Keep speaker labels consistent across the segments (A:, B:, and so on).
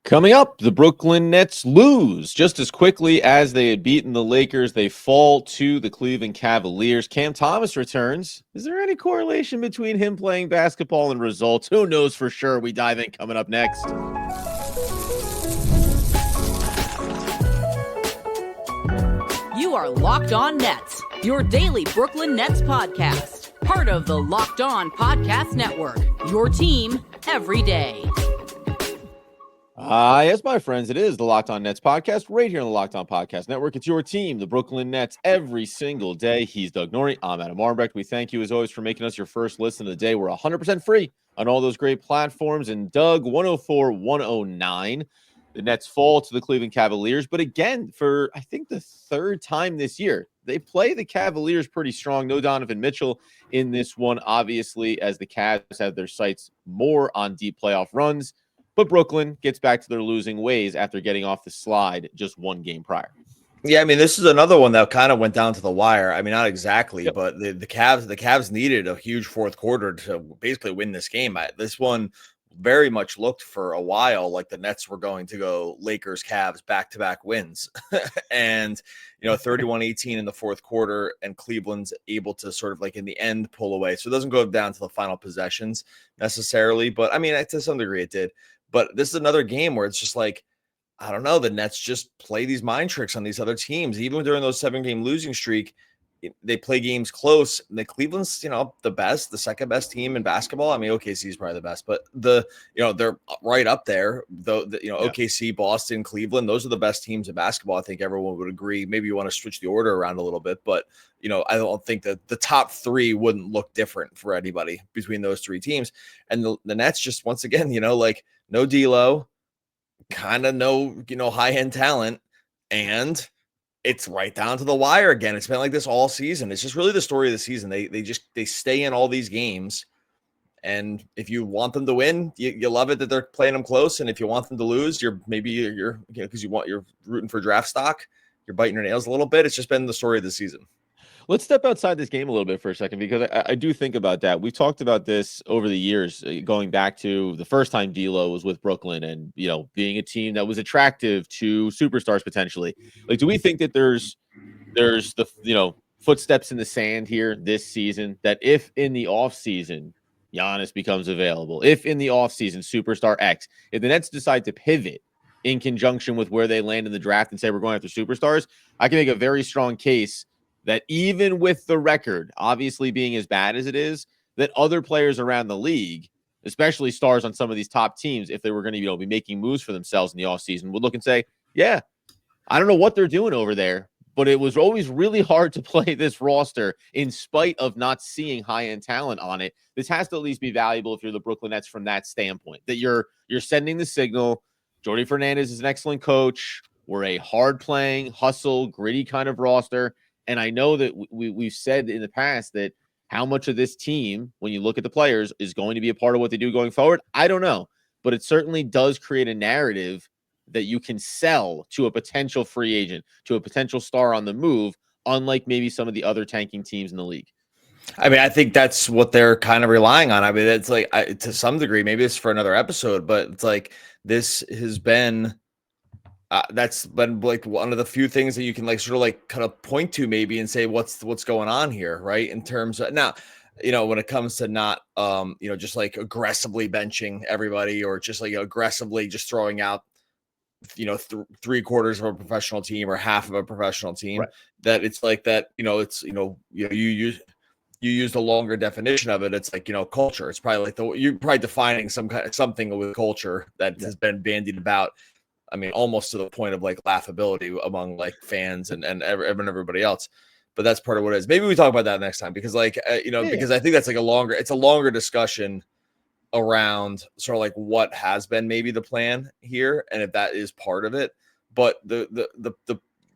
A: Coming up, the Brooklyn Nets lose just as quickly as they had beaten the Lakers. They fall to the Cleveland Cavaliers. Cam Thomas returns. Is there any correlation between him playing basketball and results? Who knows for sure? We dive in coming up next.
B: You are Locked On Nets, your daily Brooklyn Nets podcast. Part of the Locked On Podcast Network, your team every day.
A: Yes, my friends, it is the Locked On Nets podcast right here on the Locked On Podcast Network. It's your team, the Brooklyn Nets, every single day. He's Doug Norrie. I'm Adam Armbrecht. We thank you, as always, for making us your first listen of the day. We're 100% free on all those great platforms. And Doug, 104-109, the Nets fall to the Cleveland Cavaliers. But again, for, I think, the third time this year, they play the Cavaliers pretty strong. No Donovan Mitchell in this one, obviously, as the Cavs have their sights more on deep playoff runs. But Brooklyn gets back to their losing ways after getting off the slide just one game prior.
C: Yeah, I mean, this is another one that kind of went down to the wire. I mean, not exactly, but the Cavs needed a huge fourth quarter to basically win this game. This one very much looked for a while like the Nets were going to go Lakers, Cavs, back-to-back wins. And, 31-18 in the fourth quarter, and Cleveland's able to sort of like in the end pull away. So it doesn't go down to the final possessions necessarily, but I mean, to some degree it did. But this is another game where it's just like, I don't know, the Nets just play these mind tricks on these other teams. Even during those 7-game losing streak, they play games close. The Cleveland's, the second best team in basketball. I mean, OKC is probably the best, but they're right up there. OKC, Boston, Cleveland, those are the best teams in basketball. I think everyone would agree. Maybe you want to switch the order around a little bit, but I don't think that the top three wouldn't look different for anybody between those three teams. And the Nets just, once again, no D'Lo, kind of no, high-end talent, and it's right down to the wire again. It's been like this all season. It's just really the story of the season. They stay in all these games, and if you want them to win, you love it that they're playing them close, and if you want them to lose, you're because you're rooting for draft stock, you're biting your nails a little bit. It's just been the story of the season.
A: Let's step outside this game a little bit for a second, because I do think about that. We've talked about this over the years, going back to the first time D'Lo was with Brooklyn and, being a team that was attractive to superstars potentially. Like, do we think that there's the, footsteps in the sand here this season, that if in the offseason Giannis becomes available, if in the offseason superstar X, if the Nets decide to pivot in conjunction with where they land in the draft and say we're going after superstars, I can make a very strong case that even with the record obviously being as bad as it is, that other players around the league, especially stars on some of these top teams, if they were going to be making moves for themselves in the offseason, would look and say, yeah, I don't know what they're doing over there, but it was always really hard to play this roster in spite of not seeing high-end talent on it. This has to at least be valuable if you're the Brooklyn Nets from that standpoint, that you're sending the signal. Jordy Fernandez is an excellent coach. We're a hard-playing, hustle, gritty kind of roster. And I know that we've said in the past that how much of this team, when you look at the players, is going to be a part of what they do going forward. I don't know, but it certainly does create a narrative that you can sell to a potential free agent, to a potential star on the move, unlike maybe some of the other tanking teams in the league.
C: I mean, I think that's what they're kind of relying on. I mean, it's like, to some degree, maybe it's for another episode, but it's like this has been that's been like one of the few things that you can kind of point to maybe and say what's going on here, right? In terms of now, when it comes to not just like aggressively benching everybody, or just like aggressively just throwing out three quarters of a professional team or half of a professional team, right? That it's like that, you use the longer definition of it. It's like, culture. It's probably like you're probably defining something with culture that has been bandied about. I mean, almost to the point of like laughability among like fans and everybody else, but that's part of what it is. Maybe we talk about that next time, because because I think that's like a longer discussion around sort of like what has been maybe the plan here, and if that is part of it. But the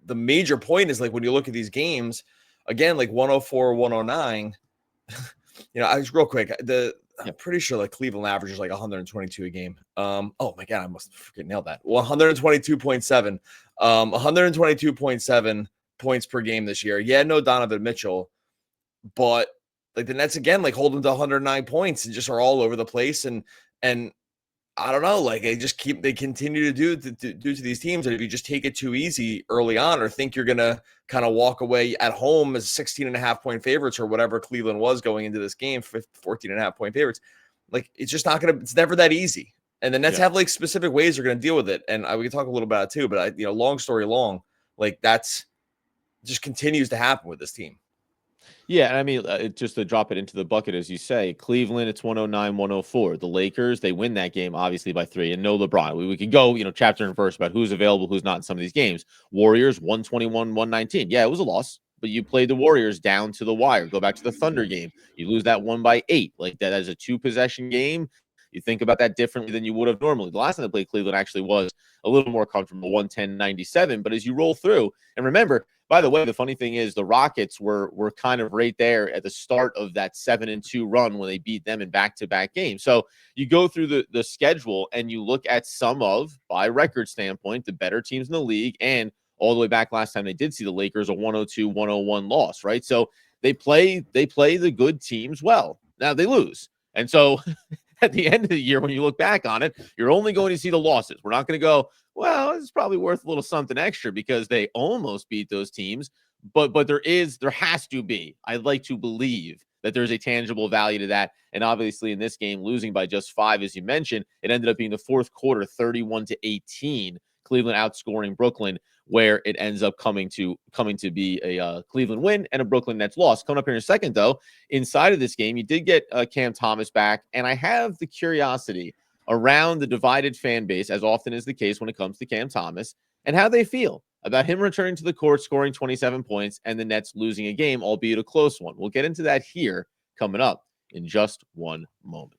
C: major point is, like, when you look at these games again, like 104-109, I was real quick, I'm pretty sure like Cleveland averages like 122 a game. Oh my God, I must have freaking nailed that. 122.7, 122.7 points per game this year. Yeah, no Donovan Mitchell, but like the Nets again, like hold them to 109 points and just are all over the place. And I don't know, like they continue to do to these teams. And if you just take it too easy early on or think you're going to kind of walk away at home as 16.5-point favorites or whatever Cleveland was going into this game, 14.5-point favorites, like it's just not going to, it's never that easy. And the Nets have like specific ways they're going to deal with it. And we can talk a little about it too, but long story long, like that's just continues to happen with this team.
A: Yeah, and I mean, just to drop it into the bucket, as you say, Cleveland, it's 109-104. The Lakers, they win that game, obviously, by 3. And no LeBron. We could go, chapter and verse about who's available, who's not in some of these games. Warriors, 121-119. Yeah, it was a loss, but you played the Warriors down to the wire. Go back to the Thunder game. You lose that one by 8. Like, that as a 2-possession game. You think about that differently than you would have normally. The last time they played Cleveland actually was a little more comfortable, 110-97. But as you roll through, and remember, by the way, the funny thing is the Rockets were kind of right there at the start of that 7-2 run when they beat them in back-to-back games. So you go through the schedule and you look at some of, by record standpoint, the better teams in the league, and all the way back last time they did see the Lakers, a 102-101 loss, right? So they play the good teams well. Now they lose. And so at the end of the year, when you look back on it, you're only going to see the losses. We're not going to go, well, it's probably worth a little something extra because they almost beat those teams. But there has to be, I'd like to believe that there's a tangible value to that. And obviously in this game, losing by just 5, as you mentioned, it ended up being the fourth quarter, 31-18, Cleveland outscoring Brooklyn, where it ends up coming to be a Cleveland win and a Brooklyn Nets loss. Coming up here in a second, though, inside of this game, you did get Cam Thomas back, and I have the curiosity around the divided fan base, as often is the case when it comes to Cam Thomas, and how they feel about him returning to the court, scoring 27 points, and the Nets losing a game, albeit a close one. We'll get into that here coming up in just one moment.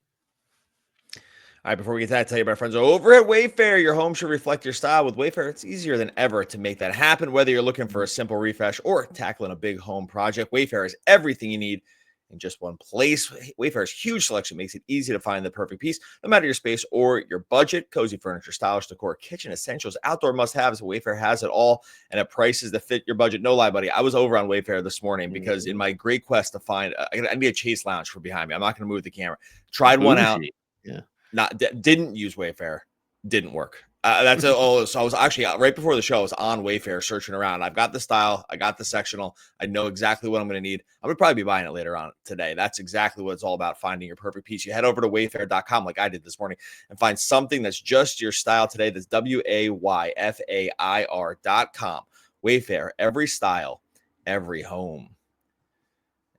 C: All right, before we get to that, tell you about our friends over at Wayfair. Your home should reflect your style. With Wayfair, it's easier than ever to make that happen. Whether you're looking for a simple refresh or tackling a big home project, Wayfair is everything you need in just one place. Wayfair's huge selection makes it easy to find the perfect piece, no matter your space or your budget. Cozy furniture, stylish decor, kitchen essentials, outdoor must-haves. Wayfair has it all, and at prices that fit your budget. No lie, buddy. I was over on Wayfair this morning because in my great quest to find, I need a Chase lounge for behind me. I'm not going to move the camera. Tried one out.
A: Yeah.
C: Didn't use Wayfair, didn't work. That's so I was actually right before the show. I was on Wayfair searching around. I've got the style, I got the sectional. I know exactly what I'm going to need. I'm going to probably be buying it later on today. That's exactly what it's all about, finding your perfect piece. You head over to wayfair.com like I did this morning and find something that's just your style today. That's WAYFAIR.com. Wayfair, every style, every home.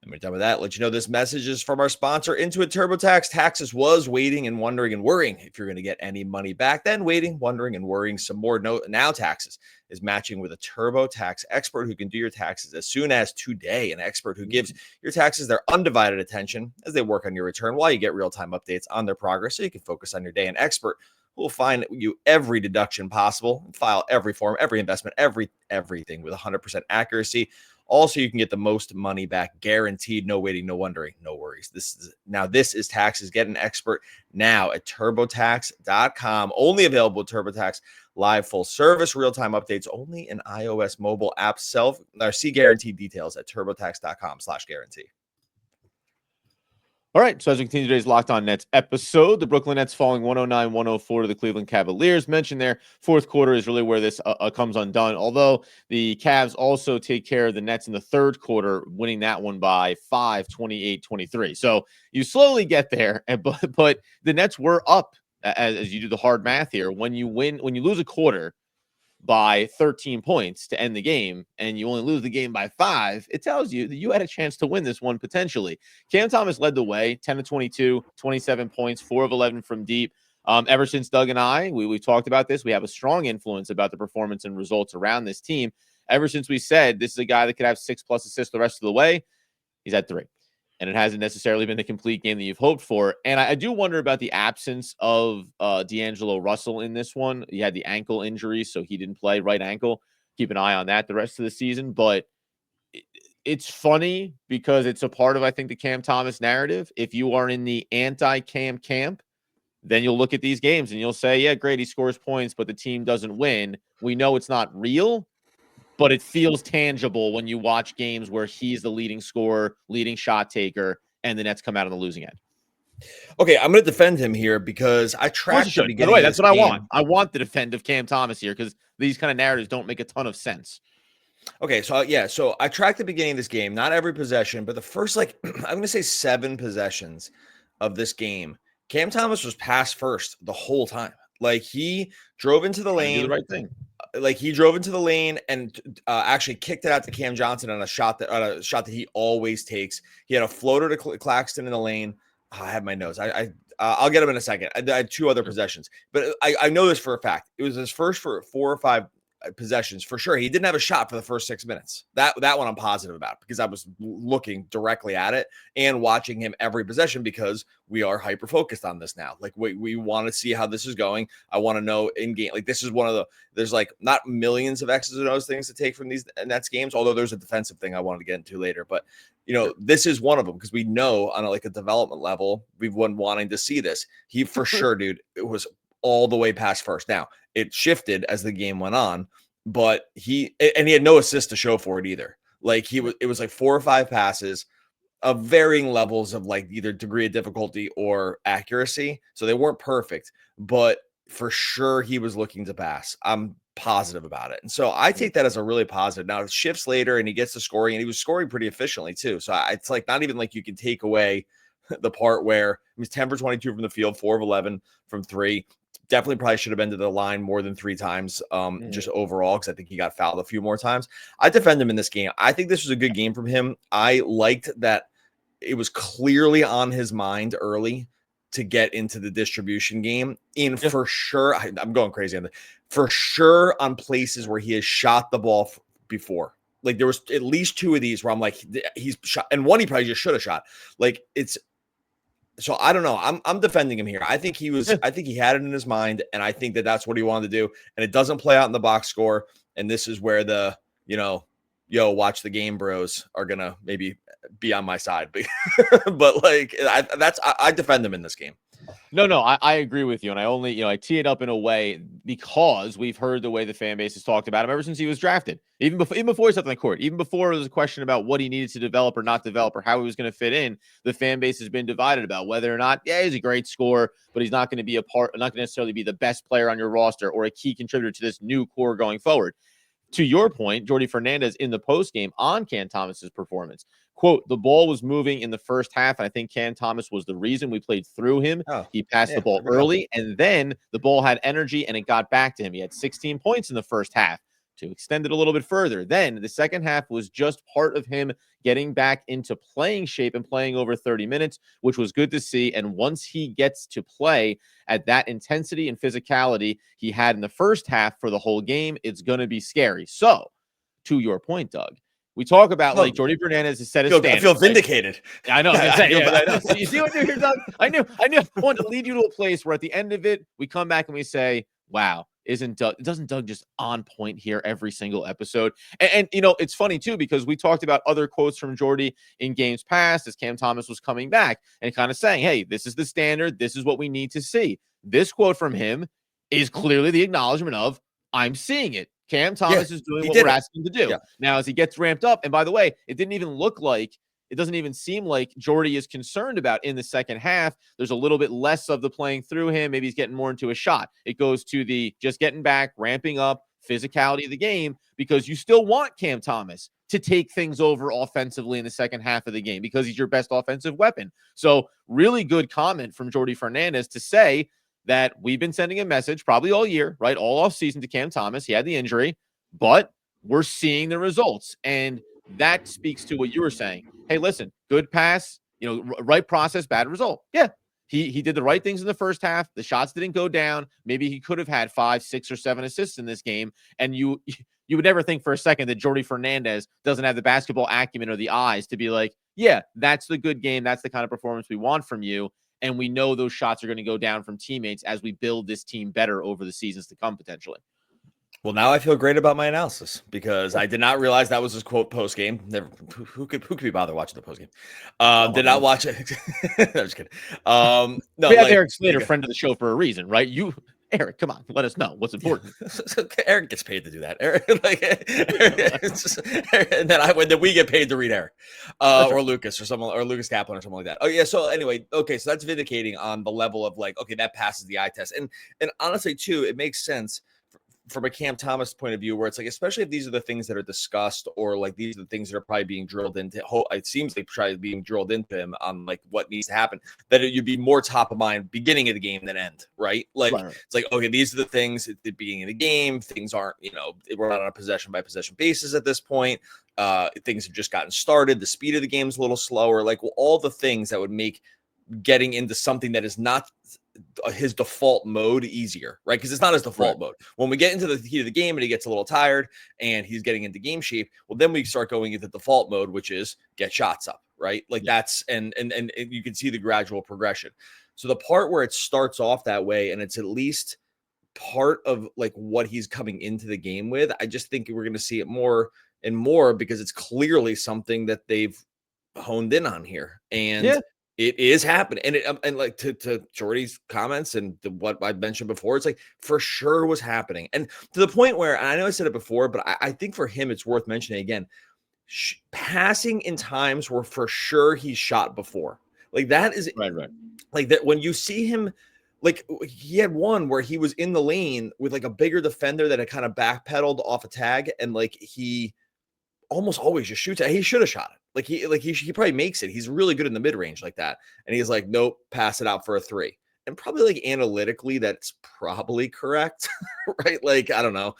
C: And we're done with that. Let you know this message is from our sponsor, Intuit TurboTax. Taxes was waiting and wondering and worrying if you're going to get any money back. Then waiting, wondering, and worrying some more. Now Taxes is matching with a TurboTax expert who can do your taxes as soon as today. An expert who gives your taxes their undivided attention as they work on your return while you get real-time updates on their progress so you can focus on your day. An expert who will find you every deduction possible, file every form, every investment, everything with 100% accuracy. Also, you can get the most money back guaranteed. No waiting, no wondering, no worries. This is taxes. Get an expert now at TurboTax.com. Only available at TurboTax Live full service, real-time updates only in iOS mobile app. See guaranteed details at TurboTax.com/guarantee.
A: All right, so as we continue today's Locked On Nets episode, the Brooklyn Nets falling 109-104 to the Cleveland Cavaliers. Mentioned there, fourth quarter is really where this comes undone, although the Cavs also take care of the Nets in the third quarter, winning that one by 5, 28-23. So you slowly get there, but the Nets were up as you do the hard math here. When you lose a quarter by 13 points to end the game, and you only lose the game by 5, it tells you that you had a chance to win this one potentially. Cam Thomas led the way, 10-22, 27 points, 4 of 11 from deep. Ever since Doug and I, we've talked about this, we have a strong influence about the performance and results around this team. Ever since we said this is a guy that could have 6+ assists the rest of the way, he's at 3. And it hasn't necessarily been the complete game that you've hoped for. And I do wonder about the absence of D'Angelo Russell in this one. He had the ankle injury, so he didn't play, right ankle. Keep an eye on that the rest of the season. But it's funny because it's a part of, I think, the Cam Thomas narrative. If you are in the anti-Cam camp, then you'll look at these games and you'll say, yeah, great, he scores points, but the team doesn't win. We know it's not real, but it feels tangible when you watch games where he's the leading scorer, leading shot taker, and the Nets come out on the losing end.
C: Okay, I'm going to defend him here because I
A: Of course you
C: tracked the
A: should. By the
C: beginning
A: way,
C: of
A: that's
C: this
A: what I
C: game.
A: want. I want the defend of Cam Thomas here because these kind of narratives don't make a ton of sense.
C: Okay, so I tracked the beginning of this game, not every possession, but the first I'm going to say 7 possessions of this game. Cam Thomas was pass first the whole time. Like he drove into the
A: Trying to do the
C: lane,
A: right thing.
C: And actually kicked it out to Cam Johnson on a shot that he always takes. He had a floater to Claxton in the lane. Oh, I have my notes. I'll get him in a second. I had 2 other possessions, but I know this for a fact. It was his first for 4 or 5 possessions for sure. He didn't have a shot for the first 6 minutes. That one I'm positive about because I was looking directly at it and watching him every possession because we are hyper focused on this now. Like we want to see how this is going. I want to know in game. Like this is one of the there's like not millions of X's and O's things to take from these Nets games. Although there's a defensive thing I wanted to get into later, but this is one of them because we know on a development level we've been wanting to see this. He for sure, dude, it was all the way past first. Now it shifted as the game went on, but he had no assist to show for it either. Like it was like 4 or 5 passes of varying levels of like either degree of difficulty or accuracy. So they weren't perfect, but for sure he was looking to pass. I'm positive about it. And so I take that as a really positive. Now it shifts later and he gets to scoring and he was scoring pretty efficiently too. So it's like not even like you can take away the part where he was 10 for 22 from the field, 4 of 11 from 3. Definitely probably should have been to the line more than 3 times just overall because I think he got fouled a few more times. I defend him in this game. I think this was a good game from him. I liked that it was clearly on his mind early to get into the distribution game for sure. I'm going crazy on that. For sure on places where he has shot the ball before. Like there was at least 2 of these where I'm like, he's shot, and one he probably just should have shot. Like so I don't know. I'm defending him here. I think he had it in his mind, and I think that that's what he wanted to do. And it doesn't play out in the box score. And this is where the watch the game bros are gonna maybe be on my side. But like I defend him in this game.
A: No, I agree with you. And I only, I tee it up in a way because we've heard the way the fan base has talked about him ever since he was drafted. Even before he stepped on the court, even before there was a question about what he needed to develop or not develop or how he was going to fit in, the fan base has been divided about whether or not, he's a great scorer, but he's not going to be not going to necessarily be the best player on your roster or a key contributor to this new core going forward. To your point, Jordi Fernandez in the postgame on Cam Thomas's performance, quote, the ball was moving in the first half, and I think Cam Thomas was the reason we played through him. He passed the ball early, and then the ball had energy, and it got back to him. He had 16 points in the first half. To extend it a little bit further, then the second half was just part of him getting back into playing shape and playing over 30 minutes, which was good to see. And once he gets to play at that intensity and physicality he had in the first half for the whole game, it's going to be scary. So, to your point, Doug, we talk about like Jordi Fernandez has set a standard.
C: I feel vindicated.
A: Right? I know. I know. So you see what you're here, Doug? I knew I wanted to lead you to a place where at the end of it, we come back and we say, wow, doesn't Doug just on point here every single episode? And it's funny too, because we talked about other quotes from Jordi in games past as Cam Thomas was coming back and kind of saying, hey, this is the standard. This is what we need to see. This quote from him is clearly the acknowledgement of I'm seeing it. Cam Thomas is doing what we're asking him to do. Yeah. Now, as he gets ramped up, and by the way, it doesn't even seem like Jordi is concerned about in the second half. There's a little bit less of the playing through him. Maybe he's getting more into a shot. It goes to the just getting back, ramping up, physicality of the game, because you still want Cam Thomas to take things over offensively in the second half of the game because he's your best offensive weapon. So really good comment from Jordi Fernandez to say that we've been sending a message probably all year, right? All off season to Cam Thomas. He had the injury, but we're seeing the results. And that speaks to what you were saying. Hey, listen, good pass, right process, bad result. Yeah. He did the right things in the first half. The shots didn't go down. Maybe he could have had 5, 6, or 7 assists in this game. And you would never think for a second that Jordi Fernandez doesn't have the basketball acumen or the eyes to be like, yeah, that's the good game. That's the kind of performance we want from you. And we know those shots are going to go down from teammates as we build this team better over the seasons to come, potentially.
C: Well, now I feel great about my analysis because I did not realize that was his quote post game. Never, who could be bothered watching the post game? Did not watch it. I'm just kidding. No,
A: we have Eric Slater, friend of the show, for a reason, right? Eric, come on, let us know what's important.
C: Eric gets paid to do that. Eric, and then we get paid to read Eric, or Lucas or someone, or Lucas Kaplan or something like that. Oh yeah. So anyway, okay. So that's vindicating on the level of like, okay, that passes the eye test, and honestly too, it makes sense from a Cam Thomas point of view, where it's like, especially if these are the things that are discussed, or like these are the things that are probably being drilled into. It seems like probably being drilled into him on like what needs to happen. That you'd be more top of mind beginning of the game than end, right? Like It's like, okay, these are the things at the beginning of the game. Things aren't, we're not on a possession by possession basis at this point. Things have just gotten started. The speed of the game is a little slower. Like, well, all the things that would make getting into something that is not his default mode easier, right? Because it's not his default mode. When we get into the heat of the game and he gets a little tired and he's getting into game shape, well, then we start going into default mode, which is get shots up, right? Like that's and you can see the gradual progression. So the part where it starts off that way and it's at least part of like what he's coming into the game with, I just think we're going to see it more and more because it's clearly something that they've honed in on here. And it is happening. And like to Jordy's comments and what I mentioned before, it's like for sure was happening. And to the point where, and I know I said it before, but I think for him, it's worth mentioning again, passing in times where for sure he's shot before. Like that is
A: right.
C: Like that when you see him, like he had one where he was in the lane with like a bigger defender that had kind of backpedaled off a tag. And like he almost always just shoots it. He should have shot it. He probably makes it. He's really good in the mid range like that. And he's like, nope, pass it out for a 3. And probably like analytically, that's probably correct, right? Like, I don't know,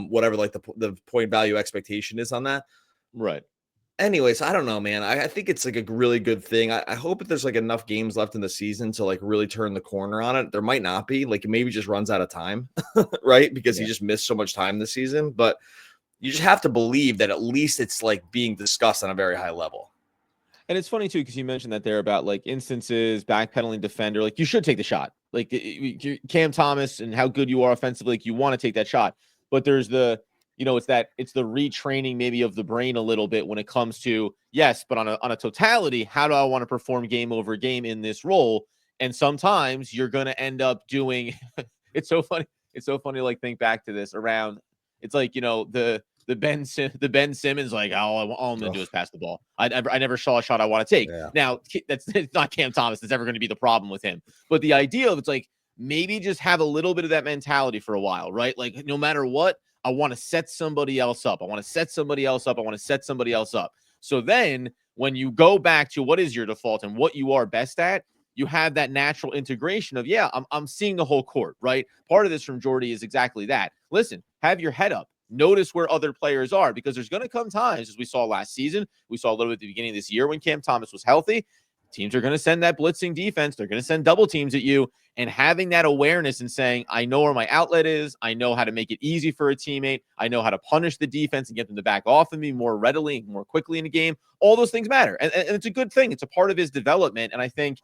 C: whatever, like the point value expectation is on that.
A: Right.
C: Anyways, I don't know, man. I think it's like a really good thing. I hope that there's like enough games left in the season to like really turn the corner on it. There might not be, like, maybe just runs out of time, right? Because he just missed so much time this season, but you just have to believe that at least it's like being discussed on a very high level.
A: And it's funny too, because you mentioned that there about like instances, backpedaling defender, like you should take the shot, like Cam Thomas and how good you are offensively. Like you want to take that shot, but there's the, it's the retraining maybe of the brain a little bit when it comes to, yes, but on a totality, how do I want to perform game over game in this role? And sometimes you're going to end up doing, it's so funny. It's so funny to like think back to this around, it's like, the Ben Simmons, like, all I'm going to do is pass the ball. I never saw a shot I want to take. Yeah. Now, it's not Cam Thomas that's ever going to be the problem with him. But the idea of it's like, maybe just have a little bit of that mentality for a while, right? Like, no matter what, I want to set somebody else up. I want to set somebody else up. I want to set somebody else up. So then when you go back to what is your default and what you are best at, you have that natural integration of, I'm seeing the whole court, right? Part of this from Jordy is exactly that. Listen, have your head up. Notice where other players are, because there's going to come times, as we saw last season, we saw a little bit at the beginning of this year when Cam Thomas was healthy, teams are going to send that blitzing defense. They're going to send double teams at you, and having that awareness and saying, I know where my outlet is. I know how to make it easy for a teammate. I know how to punish the defense and get them to back off of me more readily and more quickly in the game. All those things matter. And it's a good thing. It's a part of his development. And I think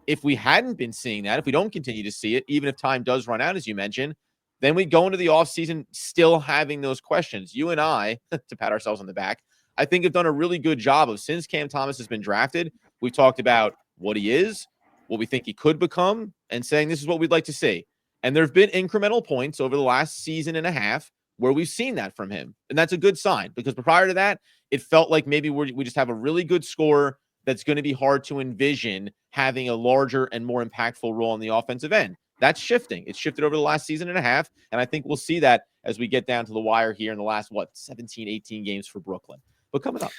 A: if we hadn't been seeing that, if we don't continue to see it, even if time does run out, as you mentioned, then we go into the offseason still having those questions. You and I, to pat ourselves on the back, I think have done a really good job of, since Cam Thomas has been drafted, we've talked about what he is, what we think he could become, and saying this is what we'd like to see. And there have been incremental points over the last season and a half where we've seen that from him. And that's a good sign, because prior to that, it felt like maybe we just have a really good scorer that's going to be hard to envision having a larger and more impactful role on the offensive end. That's shifting. It's shifted over the last season and a half, and I think we'll see that as we get down to the wire here in the last, 17, 18 games for Brooklyn. But coming up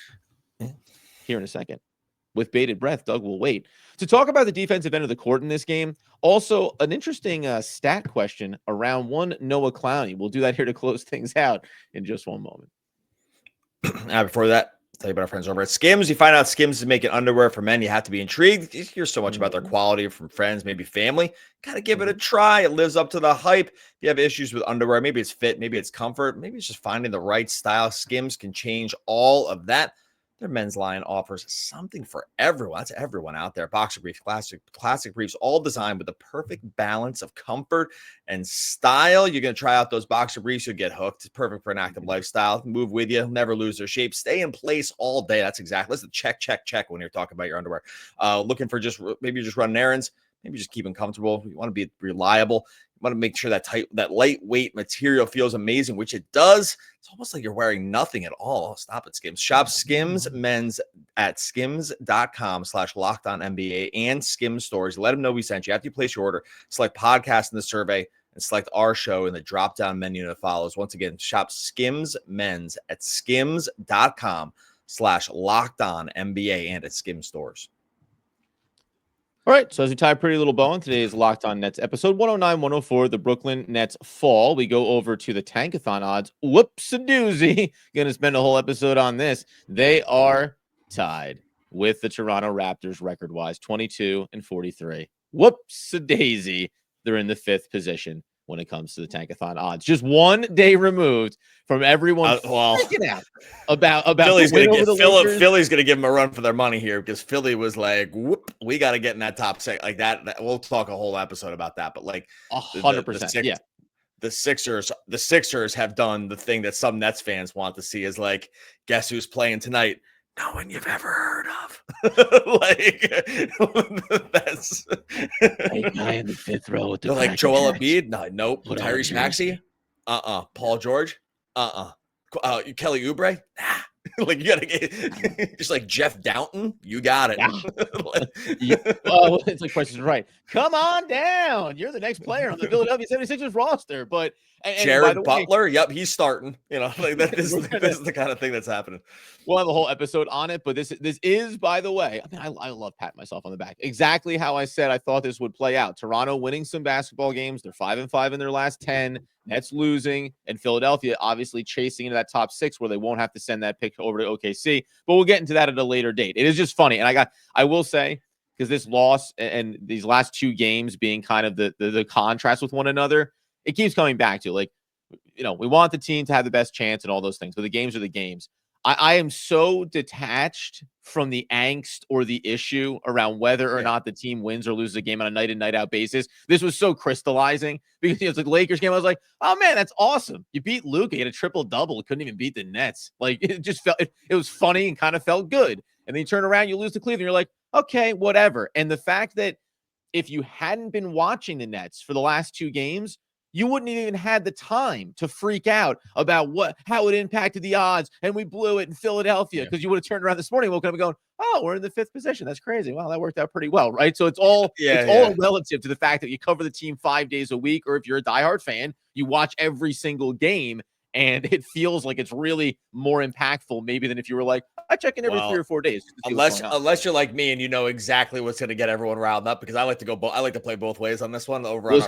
A: here in a second, with bated breath, Doug will wait to talk about the defensive end of the court in this game. Also, an interesting stat question around one Noah Clowney. We'll do that here to close things out in just one moment.
C: Before that, tell you about our friends over at Skims. You find out Skims is making underwear for men. You have to be intrigued. You hear so much about their quality from friends, maybe family. Got to give it a try. It lives up to the hype. If you have issues with underwear, maybe it's fit, maybe it's comfort, maybe it's just finding the right style. Skims can change all of that. Their men's line offers something for everyone. That's everyone out there. Boxer briefs, classic briefs, all designed with the perfect balance of comfort and style. You're going to try out those boxer briefs. You'll get hooked. It's perfect for an active lifestyle. Move with you. Never lose their shape. Stay in place all day. That's exactly. Listen, check when you're talking about your underwear. Looking for maybe you're just running errands. Maybe just keep them comfortable. You want to be reliable. want to make sure that lightweight material feels amazing, which it does. It's almost like you're wearing nothing at all. Oh, stop it, Skims. Shop Skims men's at skims.com/LockedOnNBA and Skims stores. Let them know we sent you. After you place your order, select podcast in the survey and select our show in the drop-down menu that follows. Once again, shop Skims men's at skims.com/LockedOnNBA and at Skims stores.
A: All right, so as we tie a pretty little bow on today's Locked On Nets episode 109, 104, the Brooklyn Nets fall. We go over to the Tankathon odds. Whoops-a-doozy. Going to spend a whole episode on this. They are tied with the Toronto Raptors record-wise, 22-43. Whoops-a-daisy. They're in the 5th position when it comes to the Tankathon odds. Just 1 day removed from everyone freaking out about
C: Philly's
A: the win
C: gonna
A: over the Lakers.
C: Philly's going to give them a run for their money here because Philly was like, whoop, we got to get in that top 6. Like that. We'll talk a whole episode about that. But like
A: 100%. Yeah.
C: The Sixers have done the thing that some Nets fans want to see is like, guess who's playing tonight? No one you've ever heard of. Like that's
A: guy in the 5th row with the
C: like Joel Embiid. Nope.
A: Put on
C: Tyrese Maxey. Paul George. Kelly Oubre. Nah. Like you gotta get just like Jeff Downton. You got it.
A: Well, it's like Price is Right. Come on down. You're the next player on the Philadelphia 76ers roster. But
C: Jared Butler, yep, he's starting. You know, like this is the kind of thing that's happening.
A: We'll have a whole episode on it, but this is, by the way, I mean, I love patting myself on the back. Exactly how I said I thought this would play out. Toronto winning some basketball games. They're 5-5 in their last 10. Nets losing, and Philadelphia obviously chasing into that top 6 where they won't have to send that pick over to OKC. But we'll get into that at a later date. It is just funny, and I will say, because this loss and these last 2 games being kind of the contrast with one another, it keeps coming back to, like, you know, we want the team to have the best chance and all those things, but the games are the games. I am so detached from the angst or the issue around whether or not the team wins or loses a game on a night in, night out basis. This was so crystallizing because it's like the Lakers game. I was like, oh man, that's awesome. You beat Luka, you had a triple-double. Couldn't even beat the Nets. Like it just felt, it was funny and kind of felt good. And then you turn around, you lose to Cleveland. You're like, okay, whatever. And the fact that if you hadn't been watching the Nets for the last 2 games, you wouldn't even had the time to freak out about how it impacted the odds, and we blew it in Philadelphia because you would have turned around this morning, woken up and going, oh, we're in the 5th position. That's crazy. Wow, that worked out pretty well, right? So it's all all relative to the fact that you cover the team 5 days a week, or if you're a diehard fan, you watch every single game. And it feels like it's really more impactful maybe than if you were like, I check in every 3 or 4 days.
C: Unless you're like me and you know exactly what's going to get everyone riled up, because I like to play both ways on this one. I will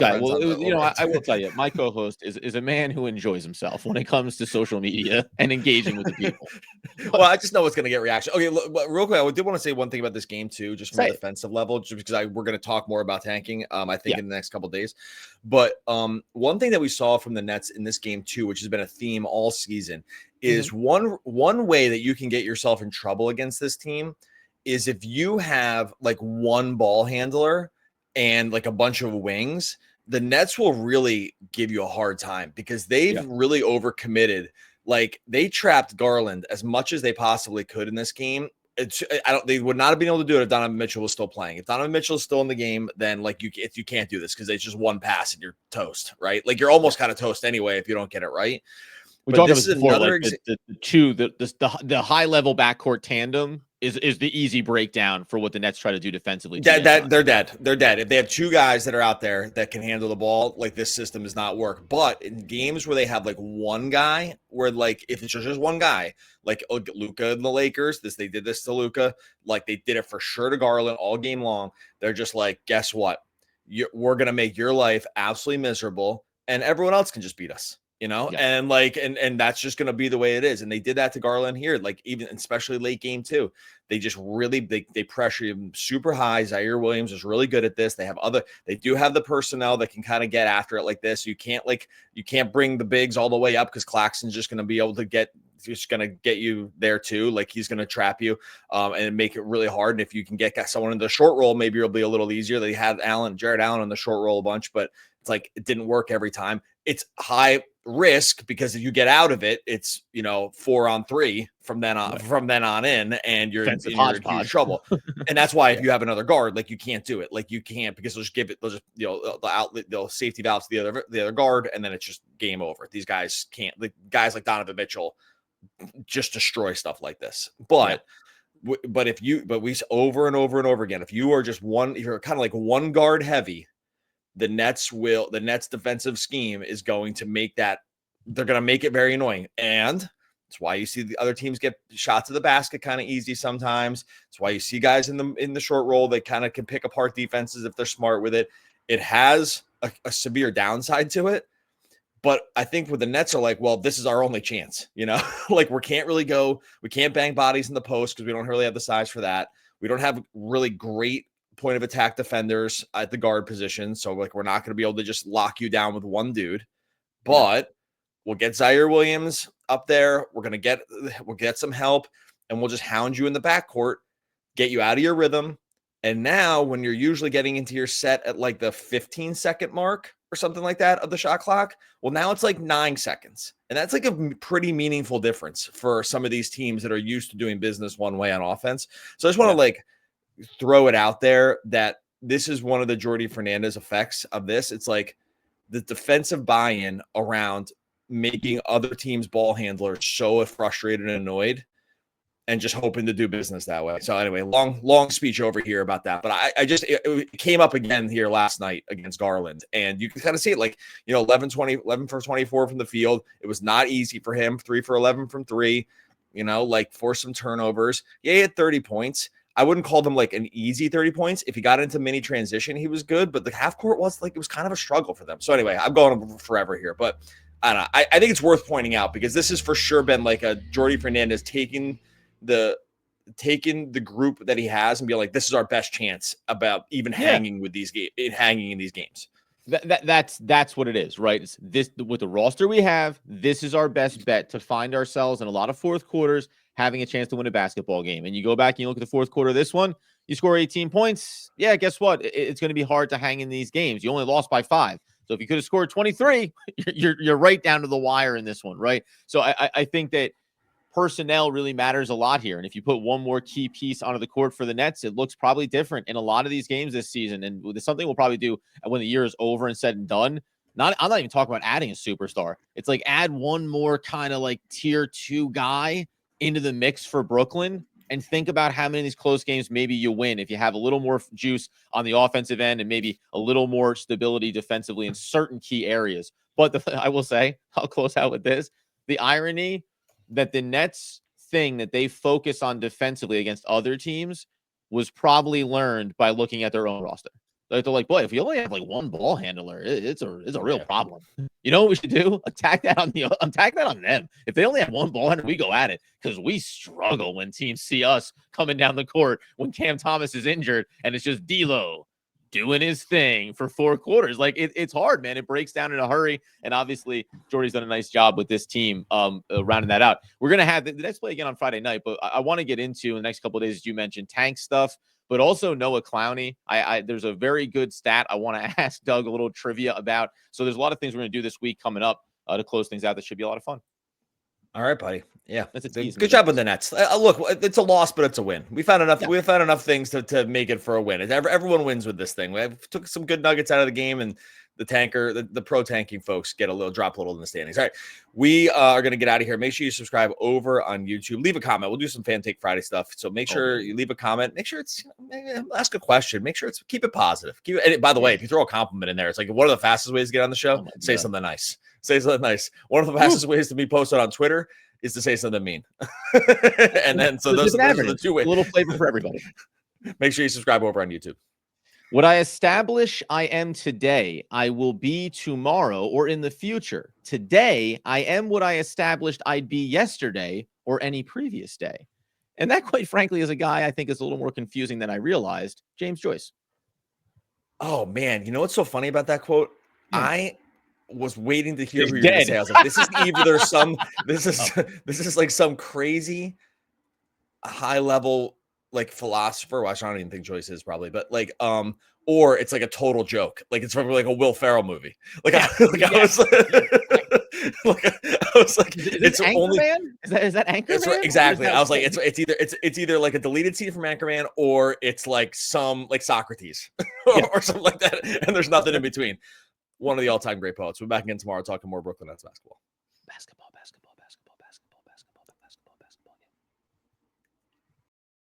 A: tell you, my co-host is a man who enjoys himself when it comes to social media and engaging with the people.
C: Well, I just know it's going to get reaction. Okay, look, real quick, I did want to say one thing about this game too, just from a defensive level, just because we're going to talk more about tanking. I think in the next couple of days. But one thing that we saw from the Nets in this game too, which has been a theme all season, is one way that you can get yourself in trouble against this team is if you have like one ball handler and like a bunch of wings. The Nets will really give you a hard time because they've really overcommitted. Like they trapped Garland as much as they possibly could in this game. They would not have been able to do it if Donovan Mitchell was still playing. If Donovan Mitchell is still in the game, then like you can't do this because it's just one pass and you're toast, right? Like you're almost kind of toast anyway if you don't get it right.
A: We talked about before, like the high level backcourt tandem is the easy breakdown for what the Nets try to do defensively.
C: They're dead. If they have 2 guys that are out there that can handle the ball, like this system does not work. But in games where they have like one guy, where like if it's just one guy, like Luka and the Lakers, they did this to Luka, like they did it for sure to Garland all game long. They're just like, guess what? We're gonna make your life absolutely miserable, and everyone else can just beat us. You know, and like, and that's just going to be the way it is. And they did that to Garland here, like even especially late game too. They just really, they pressure him super high. Zaire Williams is really good at this. They do have the personnel that can kind of get after it like this. You can't bring the bigs all the way up because Claxton's just going to be able to get you there too. Like he's going to trap you and make it really hard. And if you can get someone in the short roll, maybe it'll be a little easier. They had Jared Allen in the short roll a bunch, but it's like it didn't work every time. It's high risk because if you get out of it, it's 4-on-3 from then on in, and you're in huge trouble. And that's why if you have another guard, like you can't do it. Like you can't, because they'll safety valve to the other guard, and then it's just game over. These guys can't. Like guys like Donovan Mitchell just destroy stuff like this. But we over and over and over again, if you're kind of like one guard heavy, the Nets defensive scheme is going to make that, they're going to make it very annoying. And that's why you see the other teams get shots to the basket kind of easy sometimes. That's why you see guys in the short roll that kind of can pick apart defenses if they're smart with it. It has a severe downside to it. But I think with the Nets are like, well, this is our only chance, like we can't bang bodies in the post because we don't really have the size for that. We don't have really great point of attack defenders at the guard position. So like, we're not going to be able to just lock you down with one dude, but we'll get Zaire Williams up there. We'll get some help, and we'll just hound you in the backcourt, get you out of your rhythm. And now when you're usually getting into your set at like the 15-second mark or something like that of the shot clock, well, now it's like 9 seconds. And that's like a pretty meaningful difference for some of these teams that are used to doing business one way on offense. So I just want to throw it out there that this is one of the Jordi Fernandez effects of this. It's like the defensive buy-in around making other teams' ball handlers so frustrated and annoyed, and just hoping to do business that way. So anyway, long speech over here about that. But it came up again here last night against Garland. And you can kind of see it 11 for 24 from the field. It was not easy for him. 3 for 11 from 3, forced some turnovers. Yeah, he had 30 points. I wouldn't call them like an easy 30 points. If he got into mini transition, he was good, but the half court was it was kind of a struggle for them. So anyway, I'm going forever here, but I don't know. I think it's worth pointing out because this has for sure been like a Jordi Fernandez taking the group that he has and be like, this is our best chance about even hanging in these games.
A: That's what it is, right? It's this with the roster we have. This is our best bet to find ourselves in a lot of fourth quarters having a chance to win a basketball game. And you go back and you look at the fourth quarter of this one, you score 18 points. Yeah, guess what? It's going to be hard to hang in these games. You only lost by 5. So if you could have scored 23, you're right down to the wire in this one, right? So I think that personnel really matters a lot here. And if you put one more key piece onto the court for the Nets, it looks probably different in a lot of these games this season. And it's something we'll probably do when the year is over and said and done. I'm not even talking about adding a superstar. It's like add one more kind of like tier 2 guy into the mix for Brooklyn and think about how many of these close games maybe you win if you have a little more juice on the offensive end and maybe a little more stability defensively in certain key areas. But I will say, I'll close out with this. The irony that the Nets thing that they focus on defensively against other teams was probably learned by looking at their own roster. They're like, boy, if you only have like one ball handler, it's a real problem. You know what we should do? Attack that on them. If they only have one ball handler, we go at it because we struggle when teams see us coming down the court when Cam Thomas is injured and it's just D'Lo doing his thing for 4 quarters. Like it's hard, man. It breaks down in a hurry. And obviously Jordy's done a nice job with this team rounding that out. We're going to have the next play again on Friday night, but I want to get into in the next couple of days, as you mentioned, tank stuff, but also Noah Clowney. There's a very good stat I want to ask Doug a little trivia about. So there's a lot of things we're going to do this week coming up to close things out. That should be a lot of fun.
C: All right, buddy. Yeah,
A: good
C: job with the Nets. Look, it's a loss, but it's a win. We found enough. Yeah. We found enough things to make it for a win. Everyone wins with this thing. We took some good nuggets out of the game, and the pro tanking folks get drop a little in the standings. All right, we are going to get out of here. Make sure you subscribe over on YouTube. Leave a comment. We'll do some Fan Take Friday stuff. So make sure you leave a comment. Make sure it's ask a question. Make sure keep it positive. And by the way, if you throw a compliment in there, it's like one of the fastest ways to get on the show. Say something nice. Say something nice. One of the fastest ways to be posted on Twitter is to say something mean. And then so those are the 2 ways.
A: A little flavor for everybody.
C: Make sure you subscribe over on YouTube.
A: What I establish I am today, I will be tomorrow or in the future. Today, I am what I established I'd be yesterday or any previous day. And that, quite frankly, is a guy I think is a little more confusing than I realized. James Joyce.
C: Oh, man. You know what's so funny about that quote? I was waiting to hear who you're going to say. I was like, this is either this is like some crazy high level like philosopher. Well, I don't even think Joyce is probably, but like, or it's like a total joke. Like it's from like a Will Ferrell movie. Like, I was like,
A: it's only Man? Is that Anchorman?
C: Right, exactly. I was like, it's either like a deleted scene from Anchorman or it's like some like Socrates or something like that. And there's nothing in between. One of the all-time great poets. We're back again tomorrow talking more Brooklyn Nets basketball.